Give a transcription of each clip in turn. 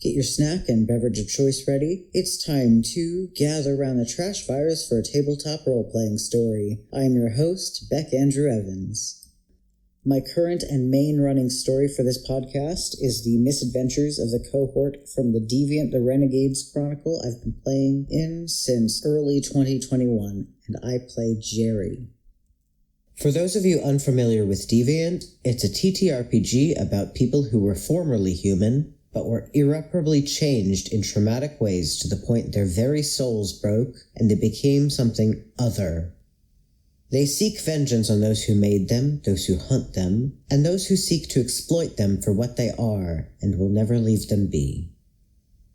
Get your snack and beverage of choice ready. It's time to gather around the Trashfires for a tabletop role-playing story. I am your host, Bek Andrew Evans. My current and main running story for this podcast is the misadventures of the cohort from the Deviant, the Renegades chronicle I've been playing in since early 2021, and I play Geri. For those of you unfamiliar with Deviant, it's a TTRPG about people who were formerly human, but were irreparably changed in traumatic ways to the point their very souls broke and they became something other. They seek vengeance on those who made them, those who hunt them, and those who seek to exploit them for what they are and will never leave them be.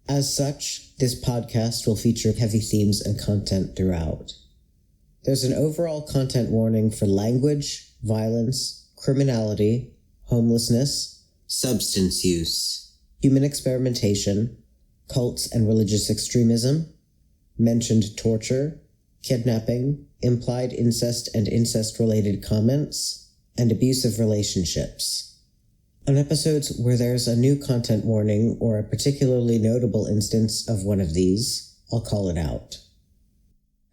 As such, this podcast will feature heavy themes and content throughout. There's an overall content warning for language, violence, criminality, homelessness, substance use, human experimentation, cults and religious extremism, mentioned torture, kidnapping, implied incest and incest-related comments, and abusive relationships. On episodes where there's a new content warning or a particularly notable instance of one of these, I'll call it out.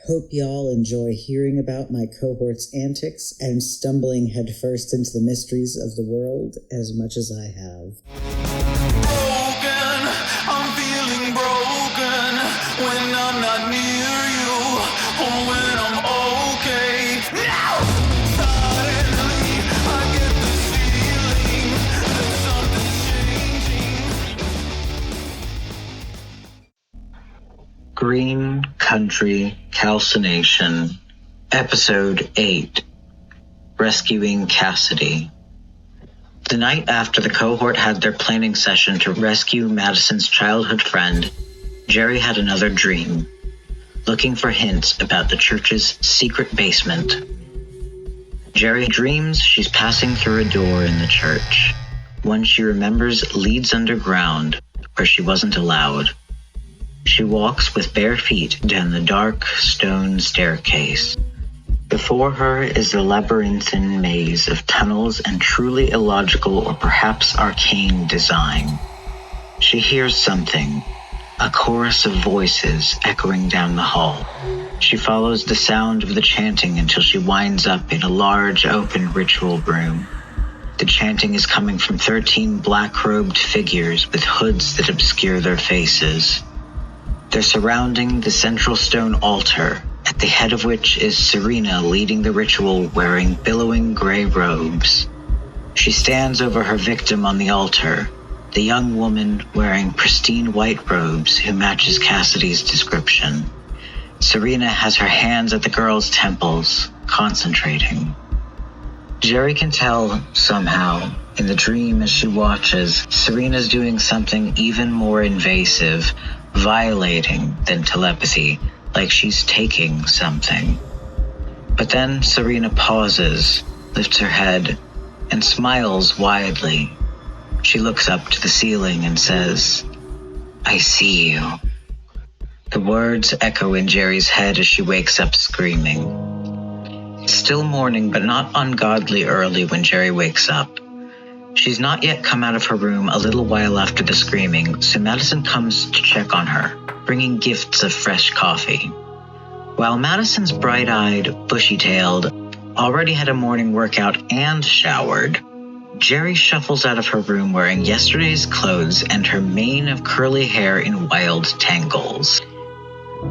Hope y'all enjoy hearing about my cohort's antics and stumbling headfirst into the mysteries of the world as much as I have. Broken, I'm feeling broken when I'm not near you or when I'm okay. Now, suddenly I get this feeling that something's changing. Green Country Calcination, Episode 8, Rescuing Cassidy. The night after the cohort had their planning session to rescue Madison's childhood friend, Geri had another dream, looking for hints about the church's secret basement. Geri dreams she's passing through a door in the church, one she remembers leads underground, where she wasn't allowed. She walks with bare feet down the dark stone staircase. Before her is the labyrinthine maze of tunnels and truly illogical or perhaps arcane design. She hears something, a chorus of voices echoing down the hall. She follows the sound of the chanting until she winds up in a large open ritual room. The chanting is coming from 13 black-robed figures with hoods that obscure their faces. They're surrounding the central stone altar, at the head of which is Serena leading the ritual wearing billowing gray robes. She stands over her victim on the altar, the young woman wearing pristine white robes who matches Cassidy's description. Serena has her hands at the girl's temples, concentrating. Geri can tell, somehow, in the dream as she watches, Serena's doing something even more invasive, violating than telepathy, like she's taking something. But then Serena pauses, lifts her head, and smiles widely. She looks up to the ceiling and says, "I see you." The words echo in Geri's head as she wakes up screaming. It's still morning, but not ungodly early when Geri wakes up. She's not yet come out of her room a little while after the screaming, so Madison comes to check on her, bringing gifts of fresh coffee. While Madison's bright-eyed, bushy-tailed, already had a morning workout and showered, Geri shuffles out of her room wearing yesterday's clothes and her mane of curly hair in wild tangles.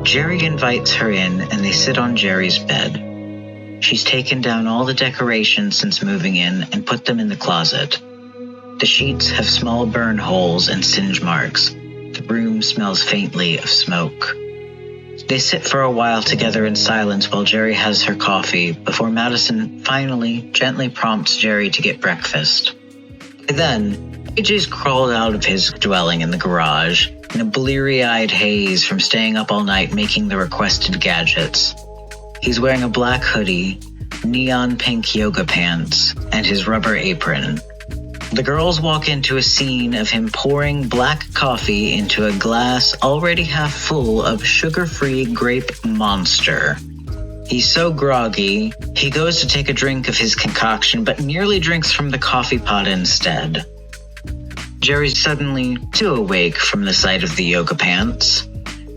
Geri invites her in and they sit on Geri's bed. She's taken down all the decorations since moving in and put them in the closet. The sheets have small burn holes and singe marks. The room smells faintly of smoke. They sit for a while together in silence while Geri has her coffee before Madison finally gently prompts Geri to get breakfast. By then, AJ's crawled out of his dwelling in the garage in a bleary-eyed haze from staying up all night making the requested gadgets. He's wearing a black hoodie, neon pink yoga pants, and his rubber apron. The girls walk into a scene of him pouring black coffee into a glass already half full of sugar-free grape monster. He's so groggy, he goes to take a drink of his concoction but nearly drinks from the coffee pot instead. Geri's suddenly too awake from the sight of the yoga pants.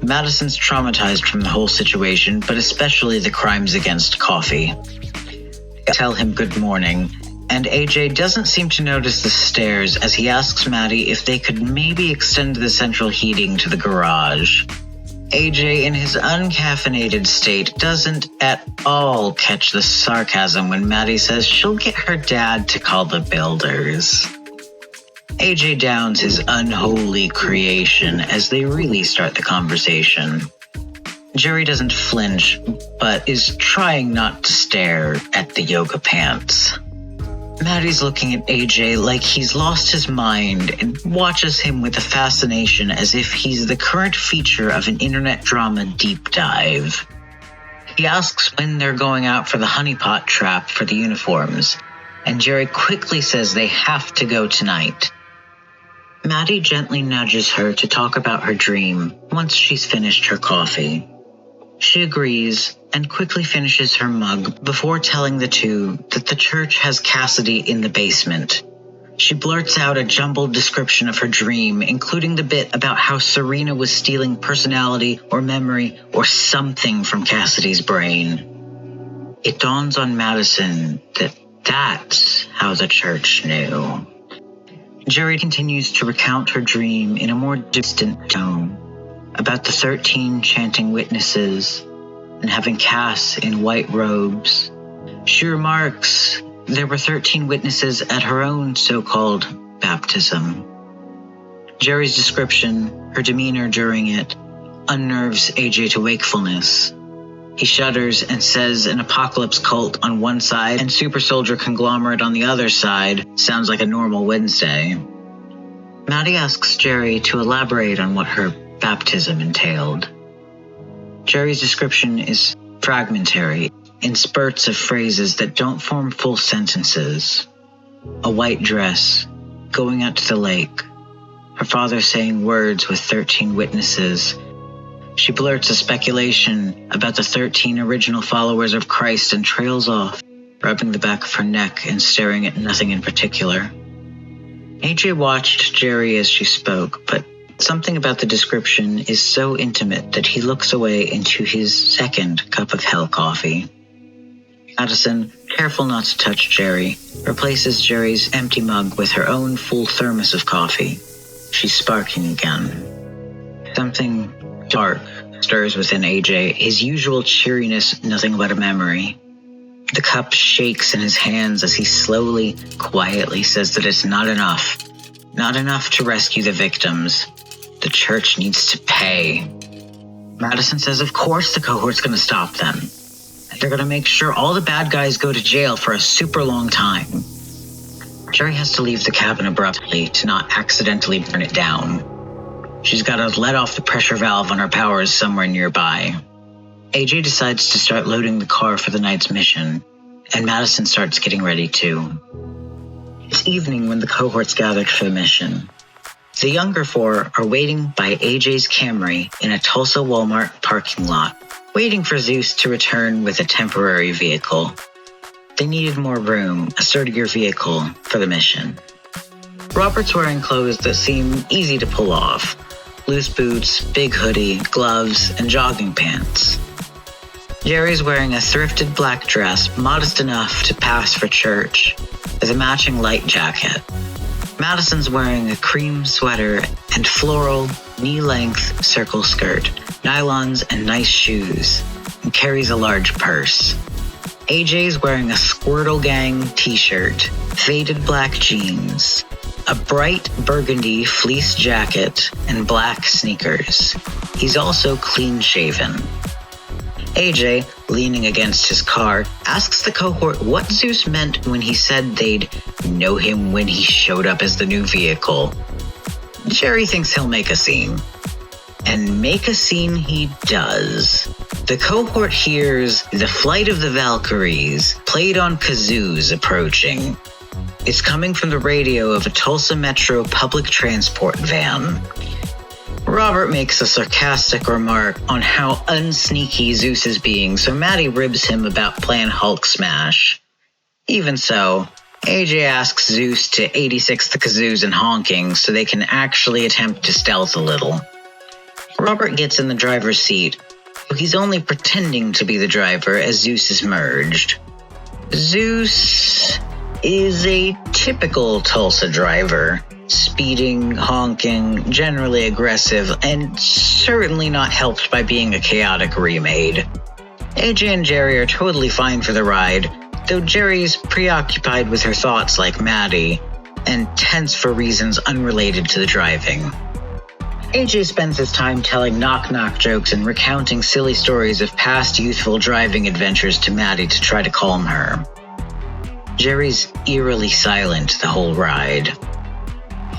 Madison's traumatized from the whole situation, but especially the crimes against coffee. They tell him good morning, and AJ doesn't seem to notice the stares as he asks Maddie if they could maybe extend the central heating to the garage. AJ, in his uncaffeinated state, doesn't at all catch the sarcasm when Maddie says she'll get her dad to call the builders. AJ downs his unholy creation as they really start the conversation. Geri doesn't flinch, but is trying not to stare at the yoga pants. Maddie's looking at AJ like he's lost his mind and watches him with a fascination as if he's the current feature of an internet drama deep dive. He asks when they're going out for the honeypot trap for the uniforms, and Geri quickly says they have to go tonight. Maddie gently nudges her to talk about her dream once she's finished her coffee. She agrees and quickly finishes her mug before telling the two that the church has Cassidy in the basement. She blurts out a jumbled description of her dream, including the bit about how Serena was stealing personality or memory or something from Cassidy's brain. It dawns on Madison that that's how the church knew. Geri continues to recount her dream in a more distant tone about the 13 chanting witnesses and having Cass in white robes. She remarks there were 13 witnesses at her own so-called baptism. Geri's description, her demeanor during it, unnerves AJ to wakefulness. He shudders and says an apocalypse cult on one side and super soldier conglomerate on the other side sounds like a normal Wednesday. Maddie asks Geri to elaborate on what her baptism entailed. Geri's description is fragmentary, in spurts of phrases that don't form full sentences. A white dress, going out to the lake, her father saying words with 13 witnesses. She blurts a speculation about the 13 original followers of Christ and trails off, rubbing the back of her neck and staring at nothing in particular. AJ watched Geri as she spoke, but something about the description is so intimate that he looks away into his second cup of hell coffee. Madison, careful not to touch Geri, replaces Geri's empty mug with her own full thermos of coffee. She's sparking again. Something dark stirs within AJ, his usual cheeriness nothing but a memory. The cup shakes in his hands as he slowly, quietly says that it's not enough. Not enough to rescue the victims. The church needs to pay. Madison says of course the cohort's going to stop them. They're going to make sure all the bad guys go to jail for a super long time. Geri has to leave the cabin abruptly to not accidentally burn it down. She's got to let off the pressure valve on her powers somewhere nearby. AJ decides to start loading the car for the night's mission, and Madison starts getting ready too. It's evening when the cohort's gathered for the mission. The younger four are waiting by AJ's Camry in a Tulsa Walmart parking lot, waiting for Zeus to return with a temporary vehicle. They needed more room, a sturdier vehicle for the mission. Robert's wearing clothes that seem easy to pull off. Loose boots, big hoodie, gloves, and jogging pants. Geri's wearing a thrifted black dress, modest enough to pass for church, with a matching light jacket. Madison's wearing a cream sweater and floral, knee-length circle skirt, nylons and nice shoes, and carries a large purse. AJ's wearing a Squirtle Gang t-shirt, faded black jeans, a bright burgundy fleece jacket, and black sneakers. He's also clean-shaven. AJ, leaning against his car, asks the cohort what Zeus meant when he said they'd know him when he showed up as the new vehicle. Geri thinks he'll make a scene. And make a scene he does. The cohort hears The Flight of the Valkyries, played on kazoos, approaching. It's coming from the radio of a Tulsa Metro public transport van. Robert makes a sarcastic remark on how unsneaky Zeus is being, so Maddie ribs him about playing Hulk smash. Even so, AJ asks Zeus to 86 the kazoos and honking so they can actually attempt to stealth a little. Robert gets in the driver's seat, but he's only pretending to be the driver as Zeus is merged. Zeus is a typical Tulsa driver, speeding, honking, generally aggressive, and certainly not helped by being a chaotic remade. AJ and Geri are totally fine for the ride, though Geri's preoccupied with her thoughts like Maddie, and tense for reasons unrelated to the driving. AJ spends his time telling knock-knock jokes and recounting silly stories of past youthful driving adventures to Maddie to try to calm her. Geri's eerily silent the whole ride.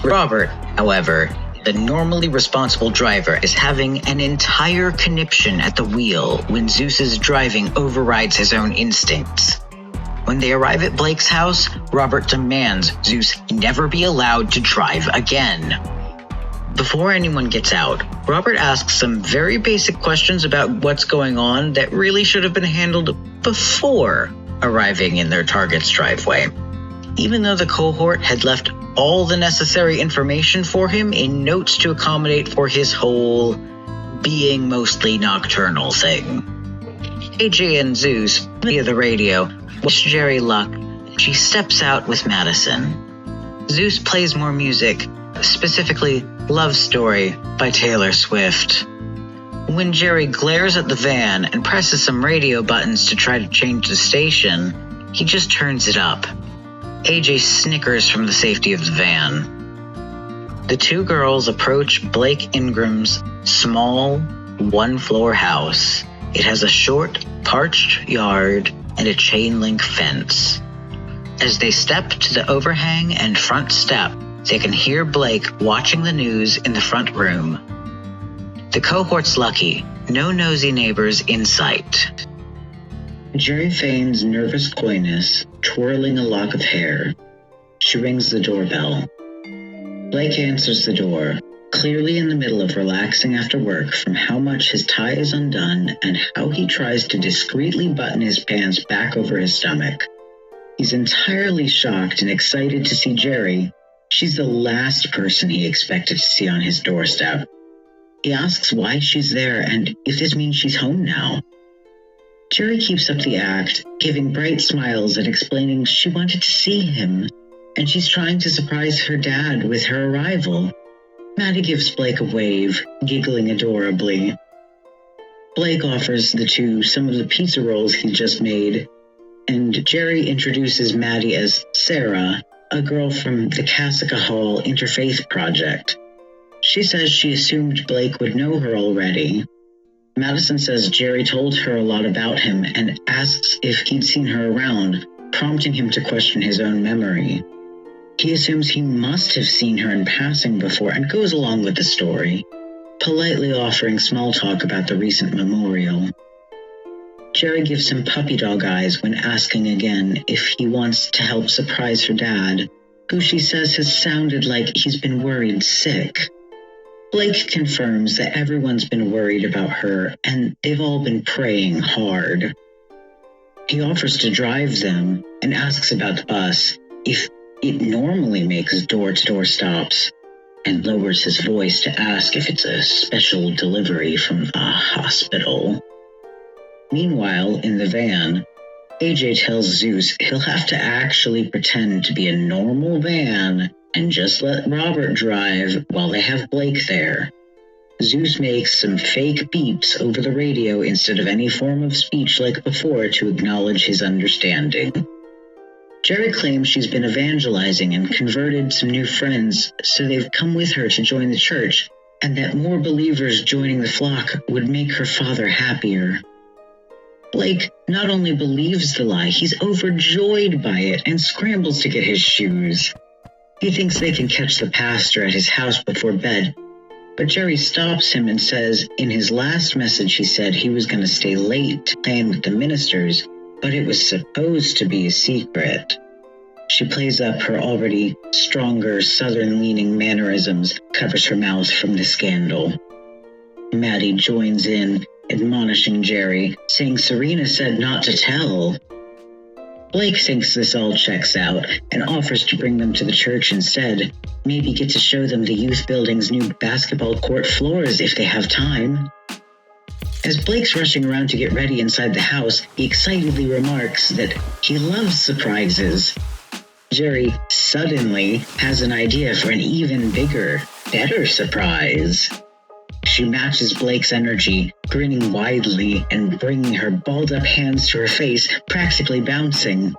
Robert, however, the normally responsible driver, is having an entire conniption at the wheel when Zeus's driving overrides his own instincts. When they arrive at Blake's house, Robert demands Zeus never be allowed to drive again. Before anyone gets out, Robert asks some very basic questions about what's going on that really should have been handled before arriving in their target's driveway. Even though the cohort had left all the necessary information for him in notes to accommodate for his whole being mostly nocturnal thing. AJ and Zeus, via the radio, wish Geri luck. She steps out with Madison. Zeus plays more music, specifically Love Story by Taylor Swift. When Geri glares at the van and presses some radio buttons to try to change the station, he just turns it up. AJ snickers from the safety of the van. The two girls approach Blake Ingram's small, one-floor house. It has a short, parched yard and a chain-link fence. As they step to the overhang and front step, they can hear Blake watching the news in the front room. The cohort's lucky. No nosy neighbors in sight. Geri feigns nervous coyness, twirling a lock of hair. She rings the doorbell. Blake answers the door, clearly in the middle of relaxing after work from how much his tie is undone and how he tries to discreetly button his pants back over his stomach. He's entirely shocked and excited to see Geri. She's the last person he expected to see on his doorstep. He asks why she's there and if this means she's home now. Geri keeps up the act, giving bright smiles and explaining she wanted to see him, and she's trying to surprise her dad with her arrival. Maddie gives Blake a wave, giggling adorably. Blake offers the two some of the pizza rolls he just made, and Geri introduces Maddie as Sarah, a girl from the Cassidy Hall Interfaith Project. She says she assumed Blake would know her already. Madison says Geri told her a lot about him and asks if he'd seen her around, prompting him to question his own memory. He assumes he must have seen her in passing before and goes along with the story, politely offering small talk about the recent memorial. Geri gives him puppy dog eyes when asking again if he wants to help surprise her dad, who she says has sounded like he's been worried sick. Blake confirms that everyone's been worried about her and they've all been praying hard. He offers to drive them and asks about the bus, if it normally makes door-to-door stops, and lowers his voice to ask if it's a special delivery from a hospital. Meanwhile, in the van, AJ tells Zeus he'll have to actually pretend to be a normal van and just let Robert drive while they have Blake there. Zeus makes some fake beeps over the radio instead of any form of speech like before to acknowledge his understanding. Geri claims she's been evangelizing and converted some new friends, so they've come with her to join the church, and that more believers joining the flock would make her father happier. Blake not only believes the lie, he's overjoyed by it and scrambles to get his shoes. He thinks they can catch the pastor at his house before bed, but Geri stops him and says in his last message he said he was going to stay late playing with the ministers, but it was supposed to be a secret. She plays up her already stronger southern-leaning mannerisms, covers her mouth from the scandal. Maddie joins in, admonishing Geri, saying Serena said not to tell. Blake thinks this all checks out and offers to bring them to the church instead. Maybe get to show them the youth building's new basketball court floors if they have time. As Blake's rushing around to get ready inside the house, he excitedly remarks that he loves surprises. Geri suddenly has an idea for an even bigger, better surprise. She matches Blake's energy, grinning widely and bringing her balled-up hands to her face, practically bouncing.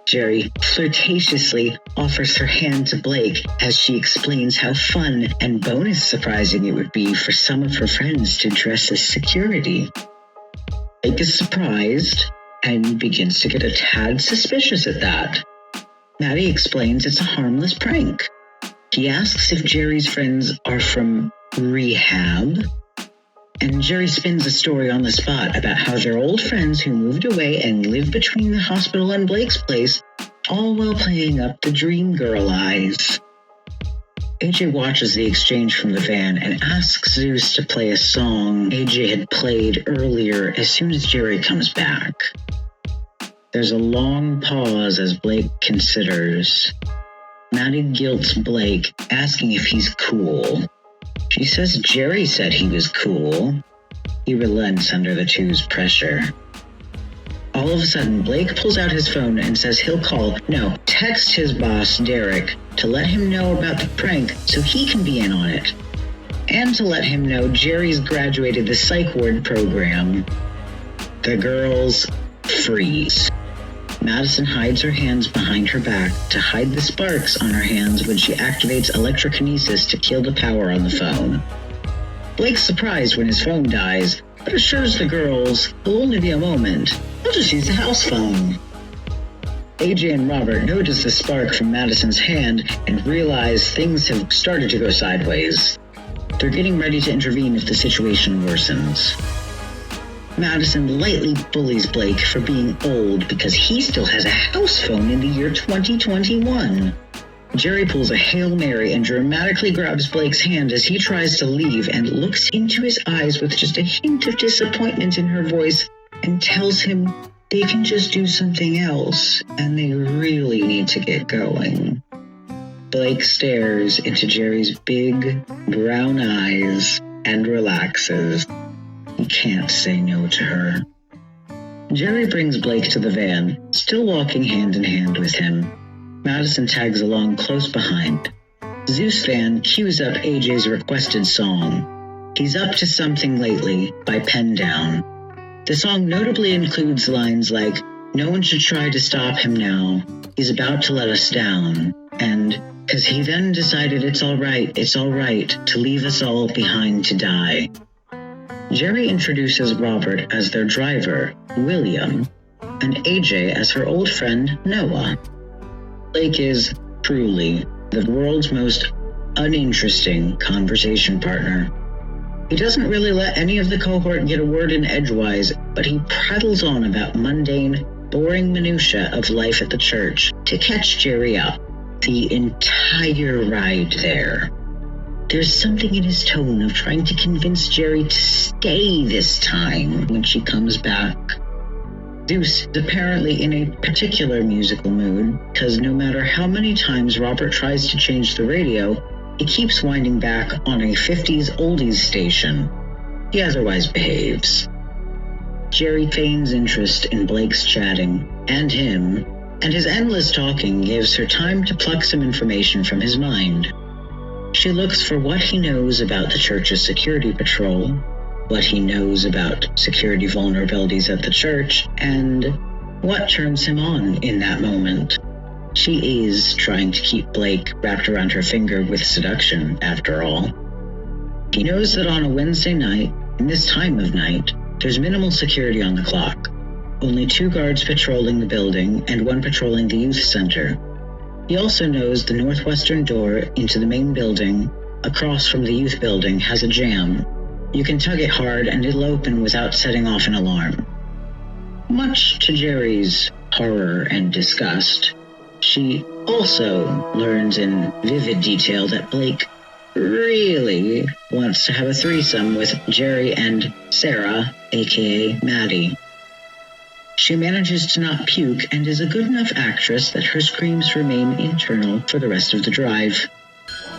Geri flirtatiously offers her hand to Blake as she explains how fun and bonus surprising it would be for some of her friends to dress as security. Blake is surprised and begins to get a tad suspicious at that. Maddie explains it's a harmless prank. He asks if Geri's friends are from rehab, and Geri spins a story on the spot about how they're old friends who moved away and live between the hospital and Blake's place, all while playing up the dream girl eyes. AJ watches the exchange from the van and asks Zeus to play a song AJ had played earlier as soon as Geri comes back. There's a long pause as Blake considers. Maddie guilts Blake, asking if he's cool. She says Geri said he was cool. He relents under the two's pressure. All of a sudden, Blake pulls out his phone and says he'll text his boss, Derek, to let him know about the prank so he can be in on it. And to let him know Geri's graduated the psych ward program. The girls freeze. Madison hides her hands behind her back to hide the sparks on her hands when she activates electrokinesis to kill the power on the phone. Blake's surprised when his phone dies, but assures the girls it'll only be a moment. They'll just use the house phone. AJ and Robert notice the spark from Madison's hand and realize things have started to go sideways. They're getting ready to intervene if the situation worsens. Madison lightly bullies Blake for being old because he still has a house phone in the year 2021. Geri pulls a Hail Mary and dramatically grabs Blake's hand as he tries to leave and looks into his eyes with just a hint of disappointment in her voice and tells him they can just do something else and they really need to get going. Blake stares into Geri's big, brown eyes and relaxes. He can't say no to her. Geri brings Blake to the van, still walking hand in hand with him. Madison tags along close behind. Zeus van cues up AJ's requested song, He's Up to Something Lately by Pen Down. The song notably includes lines like, "No one should try to stop him now. He's about to let us down." And, "'Cause he then decided it's all right to leave us all behind to die." Geri introduces Robert as their driver, William, and AJ as her old friend, Noah. Blake is, truly, the world's most uninteresting conversation partner. He doesn't really let any of the cohort get a word in edgewise, but he prattles on about mundane, boring minutiae of life at the church to catch Geri up. The entire ride there. There's something in his tone of trying to convince Geri to stay this time when she comes back. Zeus is apparently in a particular musical mood, because no matter how many times Robert tries to change the radio, he keeps winding back on a 50s oldies station. He otherwise behaves. Geri feigns interest in Blake's chatting, and him, and his endless talking gives her time to pluck some information from his mind. She looks for what he knows about the church's security patrol, what he knows about security vulnerabilities at the church, and what turns him on in that moment. She is trying to keep Blake wrapped around her finger with seduction, after all. He knows that on a Wednesday night, in this time of night, there's minimal security on the clock. Only 2 guards patrolling the building and 1 patrolling the youth center. He also knows the northwestern door into the main building, across from the youth building, has a jam. You can tug it hard and it'll open without setting off an alarm. Much to Geri's horror and disgust, she also learns in vivid detail that Blake really wants to have a threesome with Geri and Sarah, aka Maddie. She manages to not puke and is a good enough actress that her screams remain internal for the rest of the drive.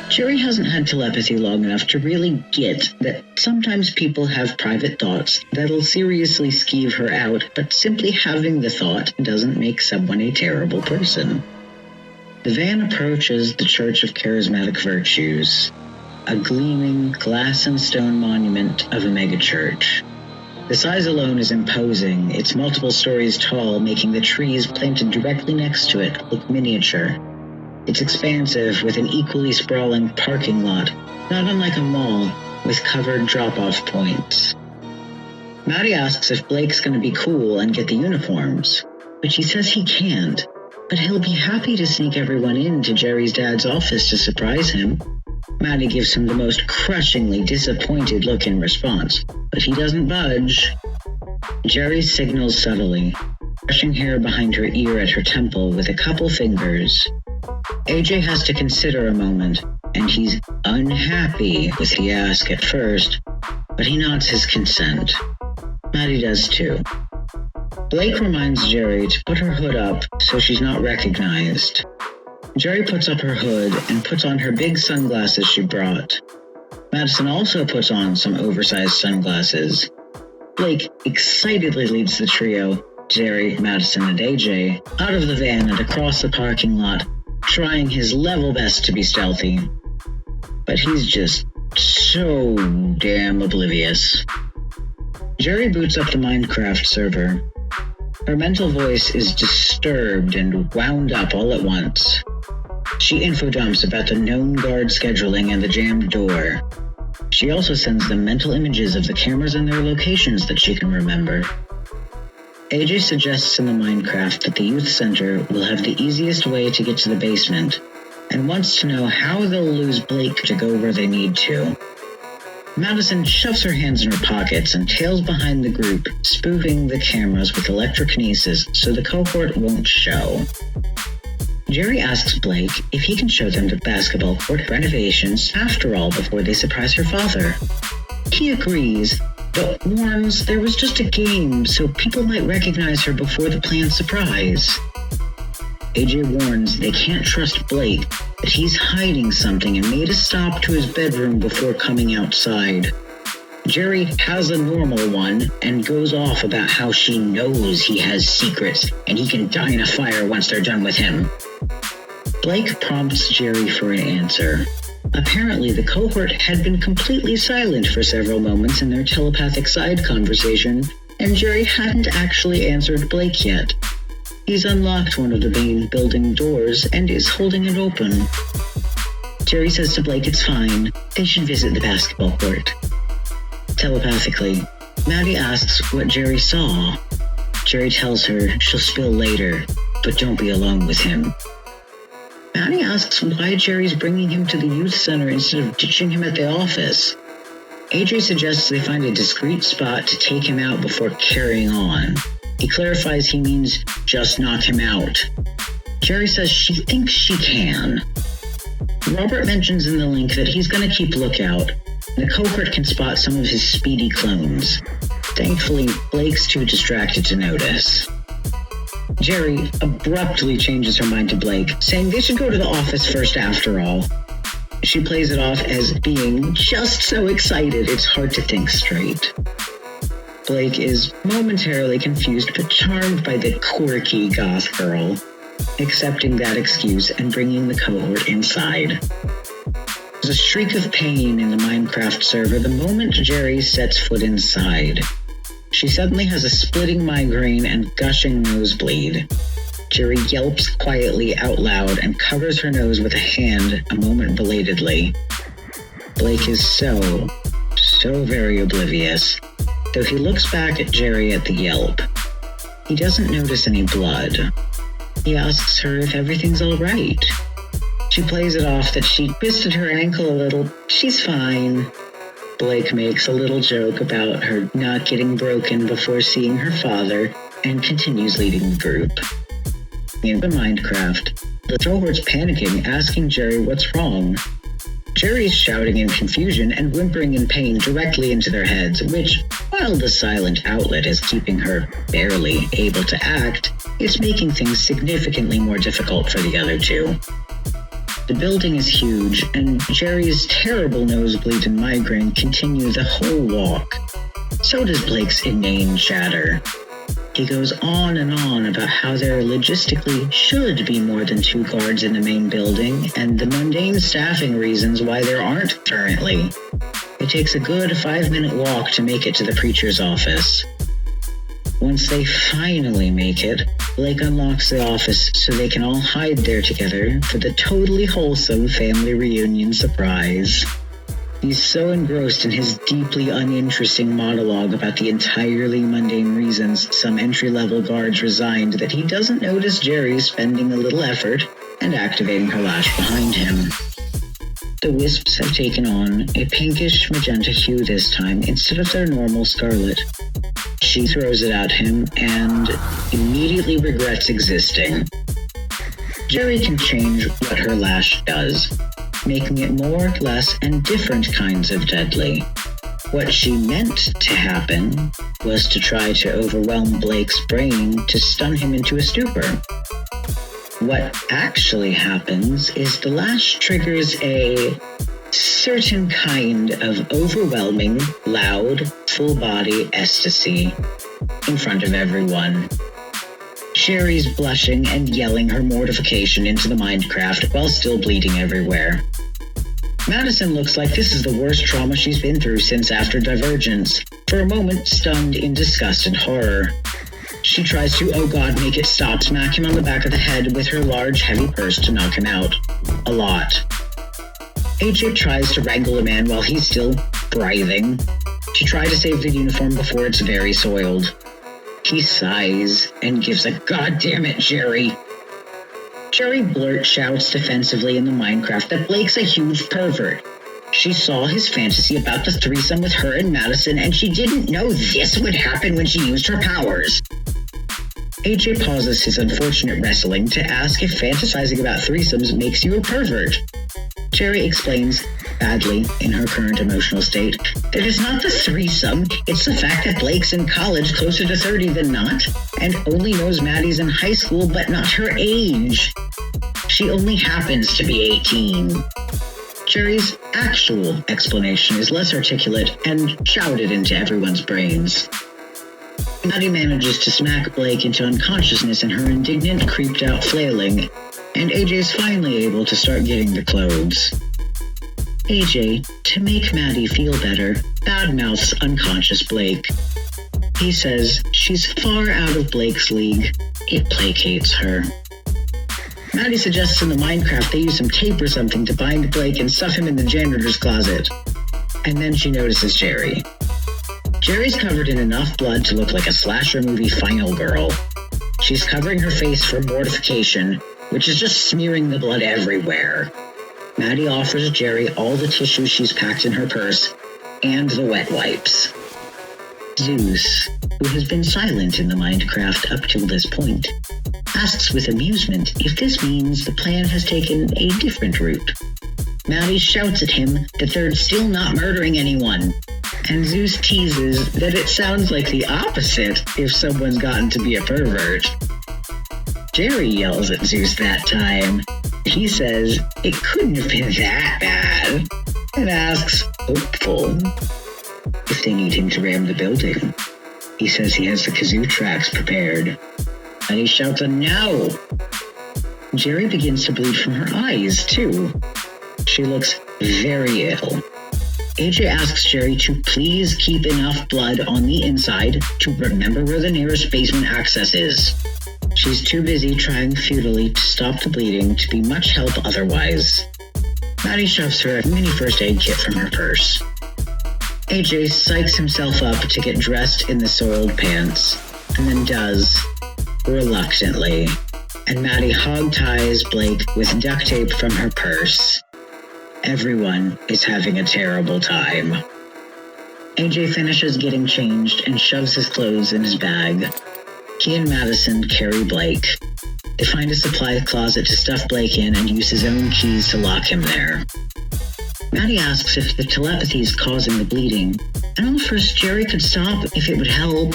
Geri hasn't had telepathy long enough to really get that sometimes people have private thoughts that'll seriously skeeve her out, but simply having the thought doesn't make someone a terrible person. The van approaches the Church of Charismatic Virtues, a gleaming glass and stone monument of a megachurch. The size alone is imposing. It's multiple stories tall, making the trees planted directly next to it look miniature. It's expansive, with an equally sprawling parking lot, not unlike a mall, with covered drop-off points. Maddie asks if Blake's going to be cool and get the uniforms, but she says he can't, but he'll be happy to sneak everyone into Geri's dad's office to surprise him. Maddie gives him the most crushingly disappointed look in response, but he doesn't budge. Geri signals subtly, brushing hair behind her ear at her temple with a couple fingers. AJ has to consider a moment, and he's unhappy with the ask at first, but he nods his consent. Maddie does too. Blake reminds Geri to put her hood up so she's not recognized. Geri puts up her hood and puts on her big sunglasses she brought. Madison also puts on some oversized sunglasses. Blake excitedly leads the trio, Geri, Madison, and AJ, out of the van and across the parking lot, trying his level best to be stealthy. But he's just so damn oblivious. Geri boots up the Minecraft server. Her mental voice is disturbed and wound up all at once. She infodumps about the known guard scheduling and the jammed door. She also sends them mental images of the cameras and their locations that she can remember. AJ suggests in the Minecraft that the youth center will have the easiest way to get to the basement, and wants to know how they'll lose Blake to go where they need to. Madison shoves her hands in her pockets and tails behind the group, spoofing the cameras with electrokinesis so the cohort won't show. Geri asks Blake if he can show them the basketball court renovations after all before they surprise her father. He agrees, but warns there was just a game, so people might recognize her before the planned surprise. AJ warns they can't trust Blake, that he's hiding something and made a stop to his bedroom before coming outside. Geri has a normal one and goes off about how she knows he has secrets and he can die in a fire once they're done with him. Blake prompts Geri for an answer. Apparently, the cohort had been completely silent for several moments in their telepathic side conversation, and Geri hadn't actually answered Blake yet. He's unlocked one of the main building doors and is holding it open. Geri says to Blake it's fine, they should visit the basketball court. Telepathically, Maddie asks what Geri saw. Geri tells her she'll spill later, but don't be alone with him. Maddie asks why Geri's bringing him to the youth center instead of ditching him at the office. AJ suggests they find a discreet spot to take him out before carrying on. He clarifies he means just knock him out. Geri says she thinks she can. Robert mentions in the link that he's going to keep lookout. The cohort can spot some of his speedy clones. Thankfully, Blake's too distracted to notice. Geri abruptly changes her mind to Blake, saying they should go to the office first after all. She plays it off as being just so excited it's hard to think straight. Blake is momentarily confused but charmed by the quirky goth girl, accepting that excuse and bringing the cohort inside. There's a streak of pain in the Minecraft server the moment Geri sets foot inside. She suddenly has a splitting migraine and gushing nosebleed. Geri yelps quietly out loud and covers her nose with a hand a moment belatedly. Blake is so very oblivious, though he looks back at Geri at the yelp. He doesn't notice any blood. He asks her if everything's all right. She plays it off that she twisted her ankle a little. She's fine. Blake makes a little joke about her not getting broken before seeing her father and continues leading the group. In the Minecraft, the cohort's panicking, asking Geri what's wrong. Geri's shouting in confusion and whimpering in pain directly into their heads, which, while the silent outlet is keeping her barely able to act, it's making things significantly more difficult for the other two. The building is huge, and Geri's terrible nosebleed and migraine continue the whole walk. So does Blake's inane chatter. He goes on and on about how there logistically should be more than 2 guards in the main building, and the mundane staffing reasons why there aren't currently. It takes a good 5-minute walk to make it to the preacher's office. Once they finally make it, Blake unlocks the office so they can all hide there together for the totally wholesome family reunion surprise. He's so engrossed in his deeply uninteresting monologue about the entirely mundane reasons some entry-level guards resigned that he doesn't notice Geri spending a little effort and activating her lash behind him. The wisps have taken on a pinkish magenta hue this time instead of their normal scarlet. She throws it at him and immediately regrets existing. Geri can change what her lash does, making it more, less, and different kinds of deadly. What she meant to happen was to try to overwhelm Blake's brain to stun him into a stupor. What actually happens is the lash triggers a certain kind of overwhelming, loud, full-body ecstasy in front of everyone. Geri's blushing and yelling her mortification into the Minecraft while still bleeding everywhere. Madison looks like this is the worst trauma she's been through since after Divergence, for a moment stunned in disgust and horror. She tries to, oh god, make it stop, smack him on the back of the head with her large, heavy purse to knock him out. A lot. AJ tries to wrangle the man while he's still writhing. She tried to save the uniform before it's very soiled. He sighs and gives a "God damn it, Geri." Geri shouts defensively in the Minecraft that Blake's a huge pervert. She saw his fantasy about the threesome with her and Madison, and she didn't know this would happen when she used her powers. AJ pauses his unfortunate wrestling to ask if fantasizing about threesomes makes you a pervert. Geri explains, badly in her current emotional state, that it's not the threesome, it's the fact that Blake's in college closer to 30 than not, and only knows Maddie's in high school but not her age. She only happens to be 18. Geri's actual explanation is less articulate and shouted into everyone's brains. Maddie manages to smack Blake into unconsciousness in her indignant, creeped-out flailing, and AJ's finally able to start getting the clothes. AJ, to make Maddie feel better, badmouths unconscious Blake. He says she's far out of Blake's league. It placates her. Maddie suggests in the Minecraft they use some tape or something to bind Blake and stuff him in the janitor's closet. And then she notices Geri. Geri's covered in enough blood to look like a slasher movie final girl. She's covering her face for mortification, which is just smearing the blood everywhere. Maddie offers Geri all the tissue she's packed in her purse, and the wet wipes. Zeus, who has been silent in the Minecraft up till this point, asks with amusement if this means the plan has taken a different route. Maddie shouts at him that they're still not murdering anyone, and Zeus teases that it sounds like the opposite if someone's gotten to be a pervert. Geri yells at Zeus that time. He says it couldn't have been that bad, and asks, hopeful, if they need him to ram the building. He says he has the kazoo tracks prepared, and he shouts a no. Geri begins to bleed from her eyes, too. She looks very ill. AJ asks Geri to please keep enough blood on the inside to remember where the nearest basement access is. She's too busy trying futilely to stop the bleeding to be much help otherwise. Maddie shoves her a mini first aid kit from her purse. AJ psychs himself up to get dressed in the soiled pants, and then does, reluctantly, and Maddie hog-ties Blake with duct tape from her purse. Everyone is having a terrible time. AJ finishes getting changed and shoves his clothes in his bag. He and Madison carry Blake. They find a supply closet to stuff Blake in and use his own keys to lock him there. Maddie asks if the telepathy is causing the bleeding, and offers Geri could stop if it would help.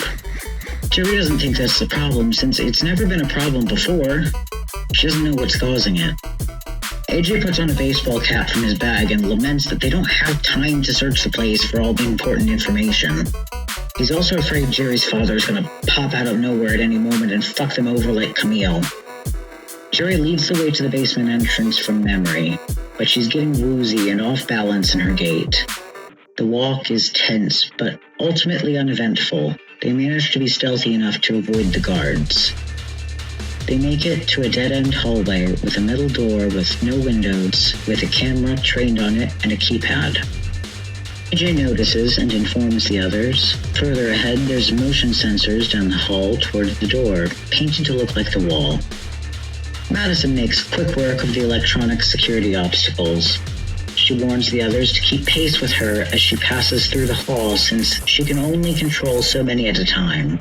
Geri doesn't think that's the problem, since it's never been a problem before. She doesn't know what's causing it. AJ puts on a baseball cap from his bag and laments that they don't have time to search the place for all the important information. He's also afraid Geri's father is going to pop out of nowhere at any moment and fuck them over like Camille. Geri leads the way to the basement entrance from memory, but she's getting woozy and off balance in her gait. The walk is tense, but ultimately uneventful. They manage to be stealthy enough to avoid the guards. They make it to a dead-end hallway with a metal door with no windows, with a camera trained on it and a keypad. AJ notices and informs the others. Further ahead, there's motion sensors down the hall toward the door, painted to look like the wall. Madison makes quick work of the electronic security obstacles. She warns the others to keep pace with her as she passes through the hall, since she can only control so many at a time.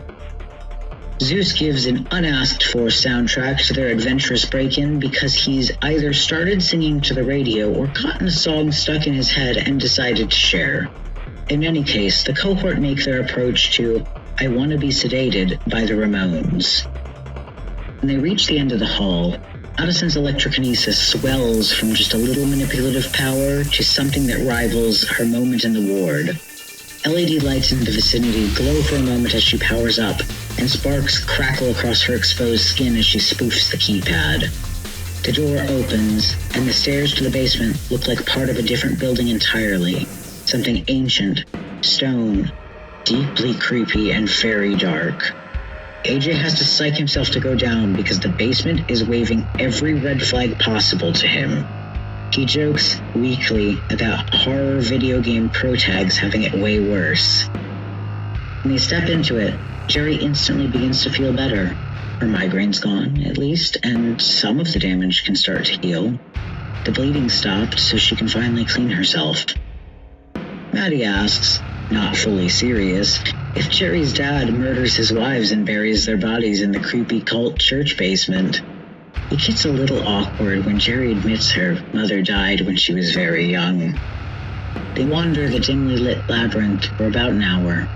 Zeus gives an unasked-for soundtrack to their adventurous break-in because he's either started singing to the radio or gotten a song stuck in his head and decided to share. In any case, the cohort make their approach to I Wanna Be Sedated by the Ramones. When they reach the end of the hall, Madison's electrokinesis swells from just a little manipulative power to something that rivals her moment in the ward. LED lights in the vicinity glow for a moment as she powers up, and sparks crackle across her exposed skin as she spoofs the keypad. The door opens, and the stairs to the basement look like part of a different building entirely. Something ancient, stone, deeply creepy, and very dark. AJ has to psych himself to go down because the basement is waving every red flag possible to him. He jokes weakly about horror video game pro tags having it way worse. When they step into it, Geri instantly begins to feel better. Her migraine's gone, at least, and some of the damage can start to heal. The bleeding stopped, so she can finally clean herself. Maddie asks, not fully serious, if Geri's dad murders his wives and buries their bodies in the creepy cult church basement. It gets a little awkward when Geri admits her mother died when she was very young. They wander the dimly lit labyrinth for about an hour.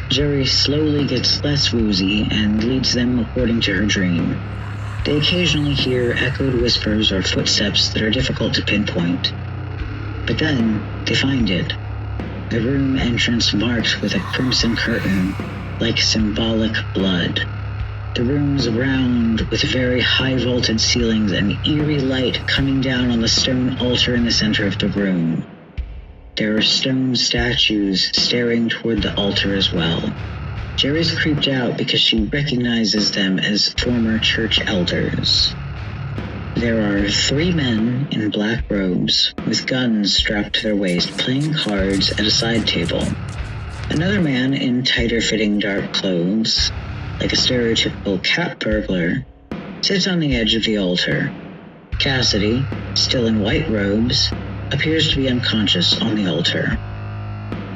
Geri slowly gets less woozy and leads them according to her dream. They occasionally hear echoed whispers or footsteps that are difficult to pinpoint. But then, they find it. The room entrance marked with a crimson curtain, like symbolic blood. The room's round with very high vaulted ceilings and eerie light coming down on the stone altar in the center of the room. There are stone statues staring toward the altar as well. Geri's creeped out because she recognizes them as former church elders. There are 3 men in black robes with guns strapped to their waist playing cards at a side table. Another man in tighter-fitting dark clothes, like a stereotypical cat burglar, sits on the edge of the altar. Cassidy, still in white robes, appears to be unconscious on the altar.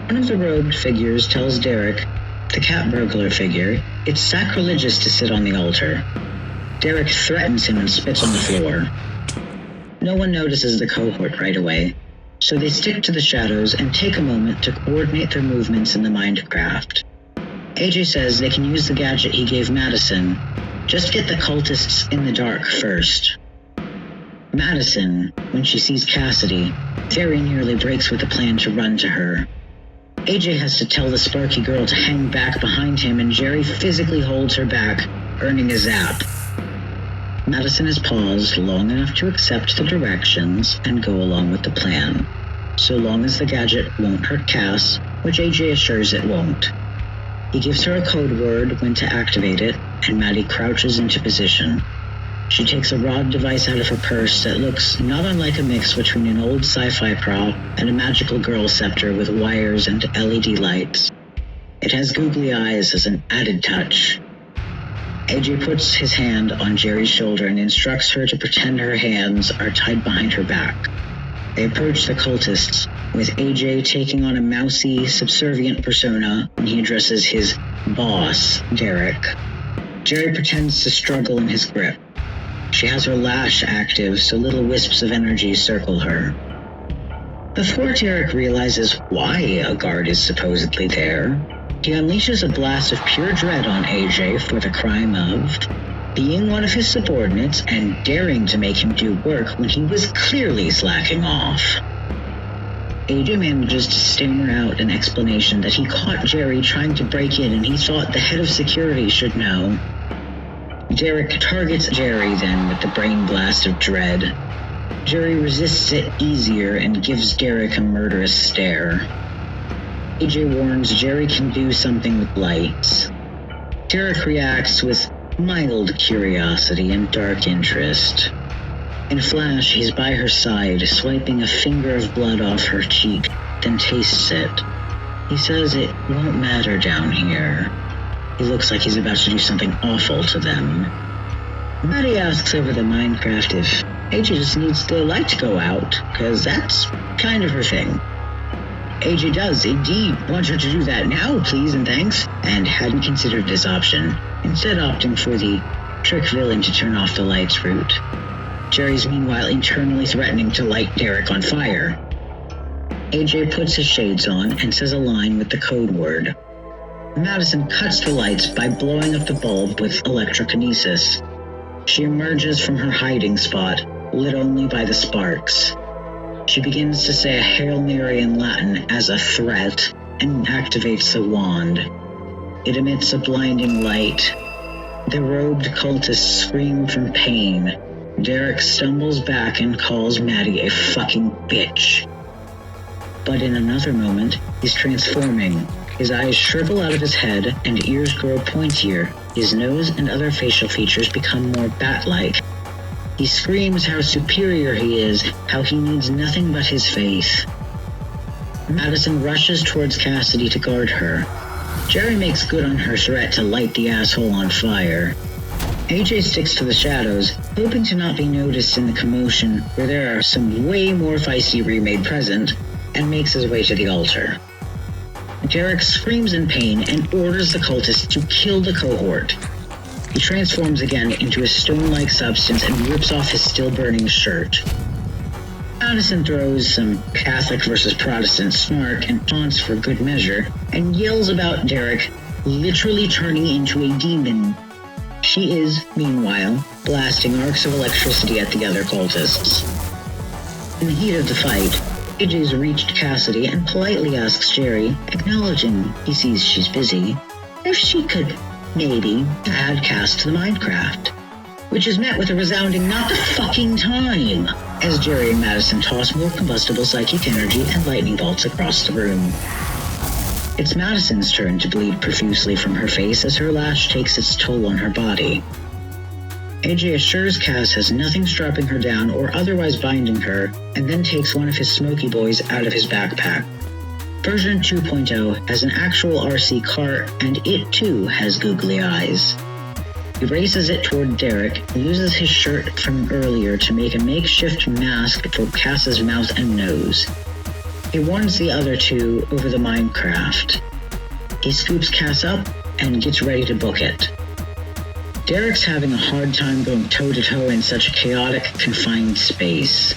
One of the robed figures tells Derek, the cat burglar figure, it's sacrilegious to sit on the altar. Derek threatens him and spits on the floor. No one notices the cohort right away, so they stick to the shadows and take a moment to coordinate their movements in the Mindcraft. AJ says they can use the gadget he gave Madison. Just get the cultists in the dark first. Madison, when she sees Cassidy, very nearly breaks with the plan to run to her. AJ has to tell the Sparky girl to hang back behind him, and Geri physically holds her back, earning a zap. Madison has paused long enough to accept the directions and go along with the plan, so long as the gadget won't hurt Cass, which AJ assures it won't. He gives her a code word when to activate it, and Maddie crouches into position. She takes a rod device out of her purse that looks not unlike a mix between an old sci-fi prop and a magical girl scepter with wires and LED lights. It has googly eyes as an added touch. AJ puts his hand on Geri's shoulder and instructs her to pretend her hands are tied behind her back. They approach the cultists, with AJ taking on a mousy, subservient persona when he addresses his boss, Derek. Geri pretends to struggle in his grip. She has her lash active so little wisps of energy circle her. Before Derek realizes why a guard is supposedly there, he unleashes a blast of pure dread on AJ for the crime of being one of his subordinates and daring to make him do work when he was clearly slacking off. AJ manages to stammer out an explanation that he caught Geri trying to break in and he thought the head of security should know. Derek targets Geri then with the brain blast of dread. Geri resists it easier and gives Derek a murderous stare. AJ warns Geri can do something with lights. Derek reacts with mild curiosity and dark interest. In a flash, he's by her side, swiping a finger of blood off her cheek, then tastes it. He says it won't matter down here. He looks like he's about to do something awful to them. Maddie asks over the Minecraft if AJ just needs the light to go out, because that's kind of her thing. AJ does indeed want her to do that now, please and thanks, and hadn't considered this option, instead opting for the trick villain to turn off the lights route. Geri's meanwhile internally threatening to light Derek on fire. AJ puts his shades on and says a line with the code word. Madison cuts the lights by blowing up the bulb with electrokinesis. She emerges from her hiding spot, lit only by the sparks. She begins to say a Hail Mary in Latin as a threat and activates the wand. It emits a blinding light. The robed cultists scream from pain. Derek stumbles back and calls Maddie a fucking bitch. But in another moment, he's transforming. His eyes shrivel out of his head and ears grow pointier. His nose and other facial features become more bat-like. He screams how superior he is, how he needs nothing but his faith. Madison rushes towards Cassidy to guard her. Geri makes good on her threat to light the asshole on fire. AJ sticks to the shadows, hoping to not be noticed in the commotion where there are some way more feisty remade present, and makes his way to the altar. Derek screams in pain and orders the cultists to kill the cohort. He transforms again into a stone-like substance and rips off his still-burning shirt. Madison throws some Catholic versus Protestant snark and taunts for good measure, and yells about Derek literally turning into a demon. She is, meanwhile, blasting arcs of electricity at the other cultists. In the heat of the fight, AJ's reached Cassidy and politely asks Geri, acknowledging he sees she's busy, if she could maybe add Cass to the Minecraft, which is met with a resounding not the fucking time, as Geri and Madison toss more combustible psychic energy and lightning bolts across the room. It's Madison's turn to bleed profusely from her face as her lash takes its toll on her body. AJ assures Cass has nothing strapping her down or otherwise binding her, and then takes one of his smoky boys out of his backpack. Version 2.0 has an actual RC cart, and it too has googly eyes. He races it toward Derek and uses his shirt from earlier to make a makeshift mask for Cass's mouth and nose. He warns the other two over the Minecraft. He scoops Cass up and gets ready to book it. Derek's having a hard time going toe-to-toe in such a chaotic, confined space.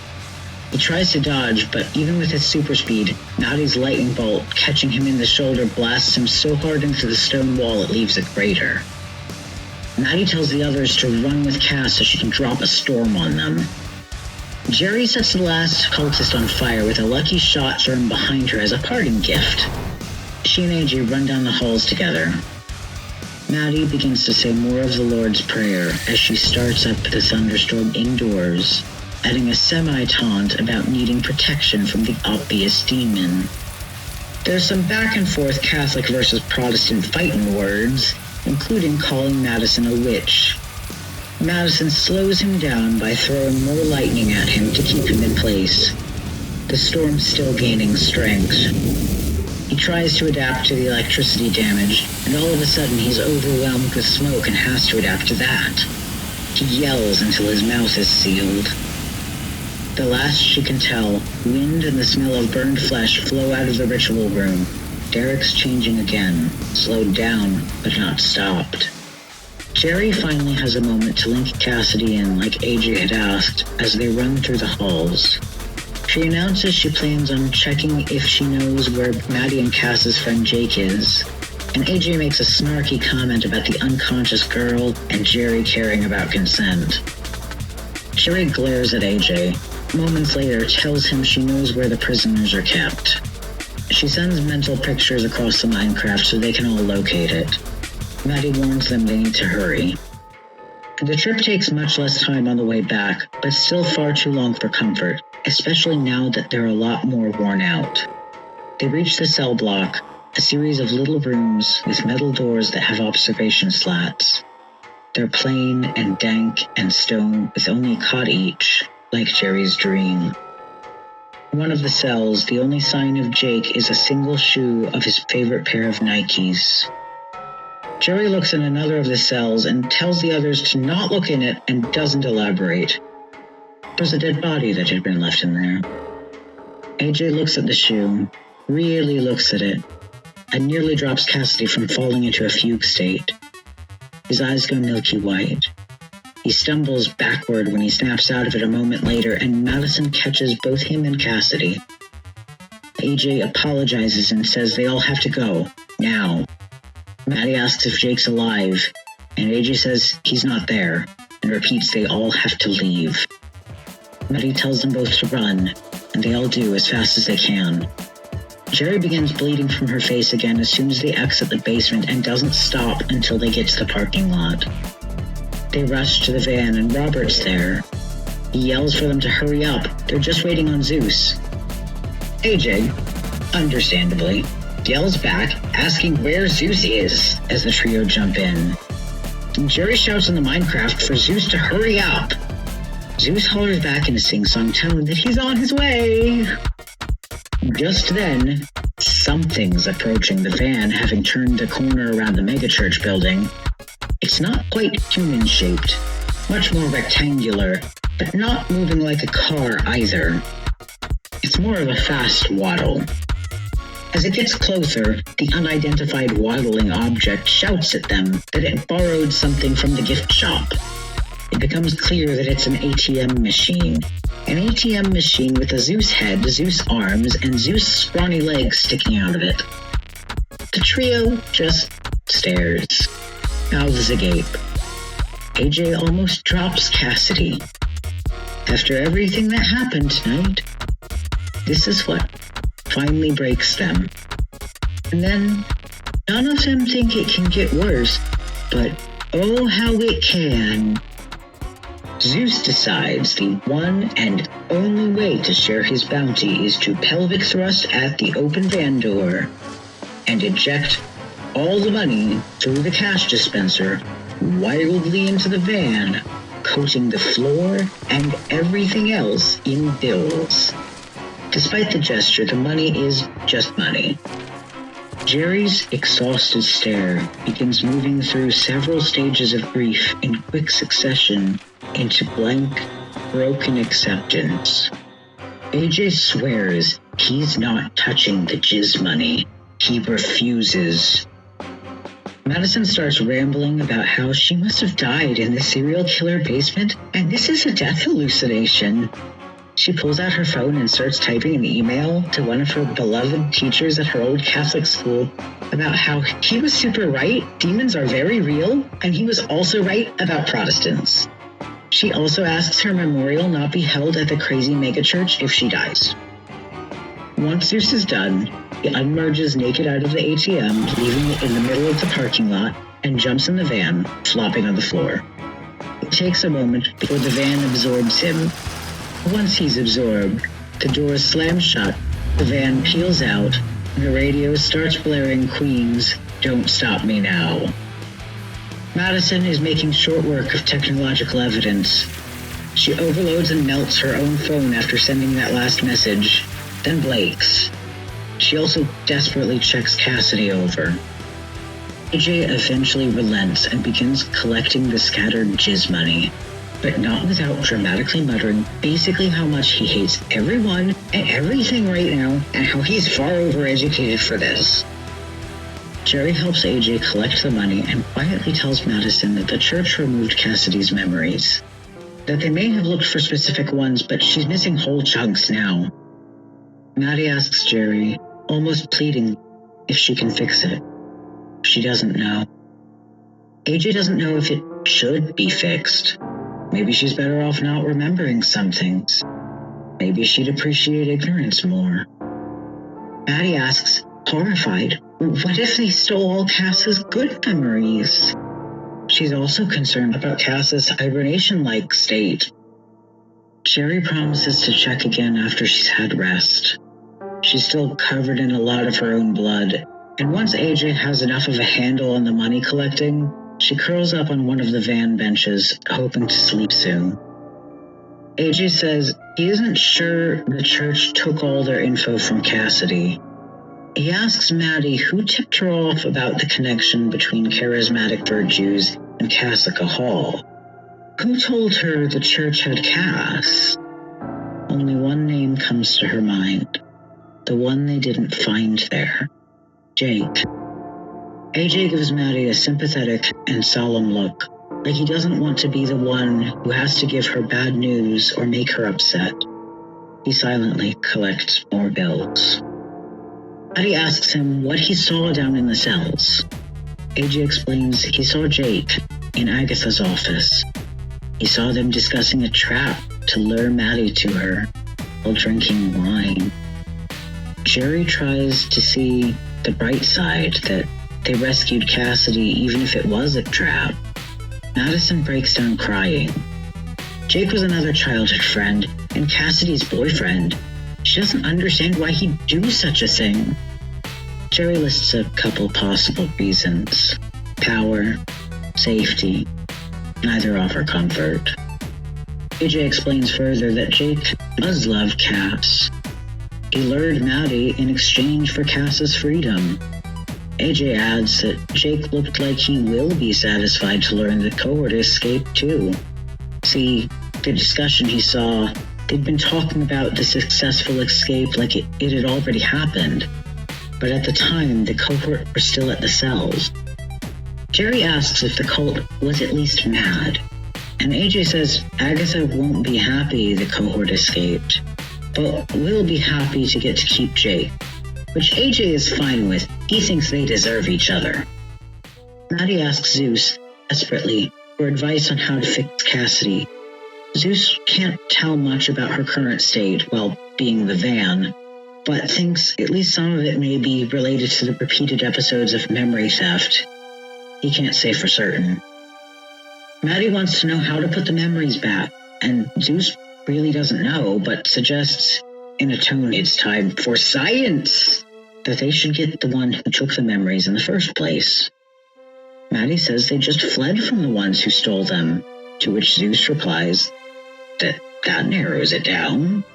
He tries to dodge, but even with his super speed, Maddie's lightning bolt catching him in the shoulder blasts him so hard into the stone wall it leaves a crater. Maddie tells the others to run with Cass so she can drop a storm on them. Geri sets the last cultist on fire with a lucky shot thrown behind her as a parting gift. She and AJ run down the halls together. Maddie begins to say more of the Lord's Prayer as she starts up the thunderstorm indoors, adding a semi-taunt about needing protection from the obvious demon. There's some back and forth Catholic versus Protestant fighting words, including calling Madison a witch. Madison slows him down by throwing more lightning at him to keep him in place. The storm's still gaining strength. He tries to adapt to the electricity damage, and all of a sudden he's overwhelmed with smoke and has to adapt to that. He yells until his mouth is sealed. The last she can tell, wind and the smell of burned flesh flow out of the ritual room. Derek's changing again, slowed down, but not stopped. Geri finally has a moment to link Cassidy in like AJ had asked as they run through the halls. She announces she plans on checking if she knows where Maddie and Cass's friend Jake is, and AJ makes a snarky comment about the unconscious girl and Geri caring about consent. Geri glares at AJ. Moments later, tells him she knows where the prisoners are kept. She sends mental pictures across the Minecraft so they can all locate it. Maddie warns them they need to hurry. The trip takes much less time on the way back, but still far too long for comfort, especially now that they're a lot more worn out. They reach the cell block, a series of little rooms with metal doors that have observation slats. They're plain and dank and stone with only a cot each, like Geri's dream. In one of the cells, the only sign of Jake is a single shoe of his favorite pair of Nikes. Geri looks in another of the cells and tells the others to not look in it and doesn't elaborate. There's a dead body that had been left in there. AJ looks at the shoe, really looks at it, and nearly drops Cassidy from falling into a fugue state. His eyes go milky white. He stumbles backward when he snaps out of it a moment later, and Madison catches both him and Cassidy. AJ apologizes and says they all have to go, now. Maddie asks if Jake's alive, and AJ says he's not there, and repeats they all have to leave. Maddie tells them both to run, and they all do as fast as they can. Geri begins bleeding from her face again as soon as they exit the basement and doesn't stop until they get to the parking lot. They rush to the van and Robert's there. He yells for them to hurry up. They're just waiting on Zeus. AJ, understandably, yells back, asking where Zeus is as the trio jump in. Geri shouts in the Minecraft for Zeus to hurry up. Zeus hollers back in a sing-song tone that he's on his way. Just then, something's approaching the van, having turned the corner around the megachurch building. It's not quite human-shaped, much more rectangular, but not moving like a car either. It's more of a fast waddle. As it gets closer, the unidentified waddling object shouts at them that it borrowed something from the gift shop. It becomes clear that it's an ATM machine. An ATM machine with a Zeus head, Zeus arms, and Zeus scrawny legs sticking out of it. The trio just stares, mouths agape. AJ almost drops Cassidy. After everything that happened tonight, this is what finally breaks them. And then, none of them think it can get worse, but oh how it can. Zeus decides the one and only way to share his bounty is to pelvic thrust at the open van door and eject all the money through the cash dispenser wildly into the van, coating the floor and everything else in bills. Despite the gesture, the money is just money. Geri's exhausted stare begins moving through several stages of grief in quick succession into blank, broken acceptance. AJ swears he's not touching the jizz money. He refuses. Madison starts rambling about how she must have died in the serial killer basement, and this is a death hallucination. She pulls out her phone and starts typing an email to one of her beloved teachers at her old Catholic school about how he was super right, demons are very real, and he was also right about Protestants. She also asks her memorial not be held at the crazy megachurch if she dies. Once Zeus is done, he unmerges naked out of the ATM, leaving it in the middle of the parking lot, and jumps in the van, flopping on the floor. It takes a moment before the van absorbs him. Once he's absorbed, the doors slam shut, the van peels out, and the radio starts blaring Queen's "Don't Stop Me Now." Madison is making short work of technological evidence. She overloads and melts her own phone after sending that last message, then Blake's. She also desperately checks Cassidy over. AJ eventually relents and begins collecting the scattered jizz money, but not without dramatically muttering basically how much he hates everyone and everything right now and how he's far overeducated for this. Geri helps AJ collect the money and quietly tells Madison that the church removed Cassidy's memories. That they may have looked for specific ones, but she's missing whole chunks now. Maddie asks Geri, almost pleading, if she can fix it. She doesn't know. AJ doesn't know if it should be fixed. Maybe she's better off not remembering some things. Maybe she'd appreciate ignorance more. Maddie asks, horrified, what if they stole all Cass's good memories? She's also concerned about Cass's hibernation-like state. Geri promises to check again after she's had rest. She's still covered in a lot of her own blood, and once AJ has enough of a handle on the money collecting, she curls up on one of the van benches, hoping to sleep soon. AJ says he isn't sure the church took all their info from Cassidy. He asks Maddie who tipped her off about the connection between Charismatic Virtues and Cassica Hall. Who told her the church had Cass? Only one name comes to her mind. The one they didn't find there. Jake. AJ gives Maddie a sympathetic and solemn look, like he doesn't want to be the one who has to give her bad news or make her upset. He silently collects more bills. Maddie asks him what he saw down in the cells. AJ explains he saw Jake in Agatha's office. He saw them discussing a trap to lure Maddie to her while drinking wine. Geri tries to see the bright side, that they rescued Cassidy even if it was a trap. Madison breaks down crying. Jake was another childhood friend and Cassidy's boyfriend. She doesn't understand why he'd do such a thing. Geri lists a couple possible reasons. Power, safety, neither offer comfort. AJ explains further that Jake does love Cass. He lured Maddie in exchange for Cass's freedom. AJ adds that Jake looked like he will be satisfied to learn the cohort escaped too. See, the discussion he saw, they'd been talking about the successful escape like it had already happened. But at the time, the cohort were still at the cells. Geri asks if the cult was at least mad, and AJ says Agatha won't be happy the cohort escaped, but will be happy to get to keep Jake, which AJ is fine with. He thinks they deserve each other. Maddie asks Zeus, desperately, for advice on how to fix Cassidy. Zeus can't tell much about her current state while being the van, but thinks at least some of it may be related to the repeated episodes of memory theft. He can't say for certain. Maddie wants to know how to put the memories back, and Zeus really doesn't know, but suggests, in a tone it's time for science, that they should get the one who took the memories in the first place. Maddie says they just fled from the ones who stole them, to which Zeus replies that narrows it down.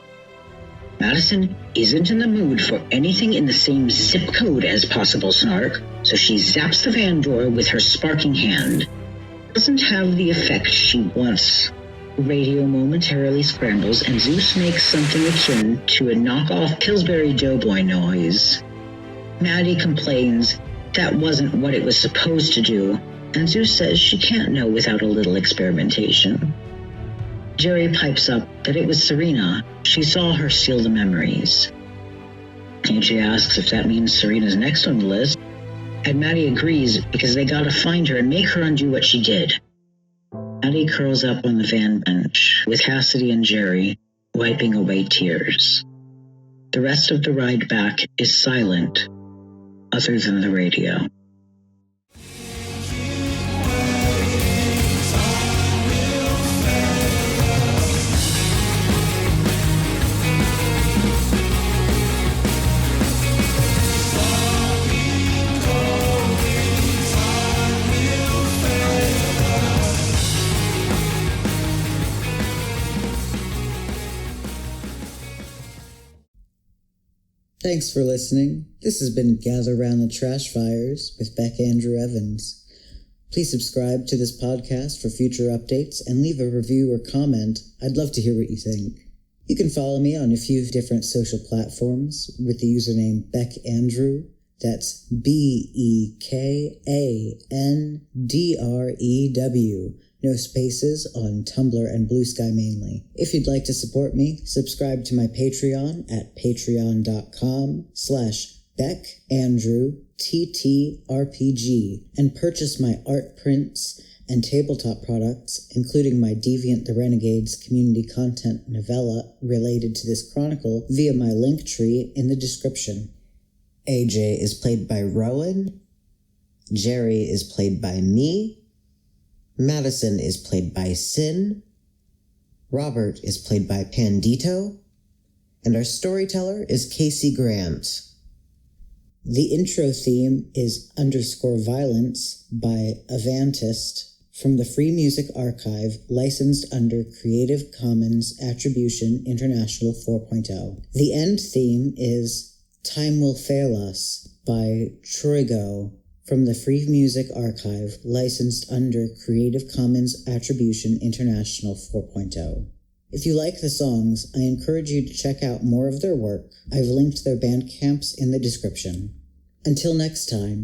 Madison isn't in the mood for anything in the same zip code as possible snark, so she zaps the van door with her sparking hand. Doesn't have the effect she wants. The radio momentarily scrambles and Zeus makes something akin to a knockoff Pillsbury Doughboy noise. Maddie complains that wasn't what it was supposed to do, and Zeus says she can't know without a little experimentation. Geri pipes up that it was Serena. She saw her steal the memories. AJ asks if that means Serena's next on the list, and Maddie agrees because they gotta find her and make her undo what she did. Maddie curls up on the van bench with Cassidy and Geri, wiping away tears. The rest of the ride back is silent, other than the radio. Thanks for listening. This has been Gather Round the Trashfires with Bek Andrew Evans. Please subscribe to this podcast for future updates and leave a review or comment. I'd love to hear what you think. You can follow me on a few different social platforms with the username Bek Andrew. That's BEKANDREW. No spaces on Tumblr and Blue Sky mainly. If you'd like to support me, subscribe to my Patreon at patreon.com/Bek Andrew TTRPG and purchase my art prints and tabletop products, including my Deviant the Renegades community content novella related to this chronicle via my link tree in the description. AJ is played by Rowan. Geri is played by me. Madison is played by Sin. Robert is played by Pandito. And our storyteller is Casey Grant. The intro theme is _Violence by Avantist from the Free Music Archive, licensed under Creative Commons Attribution International 4.0. The end theme is Time Will Fail Us by Troigo from the Free Music Archive, licensed under Creative Commons Attribution International 4.0. If you like the songs, I encourage you to check out more of their work. I've linked their Bandcamps in the description. Until next time.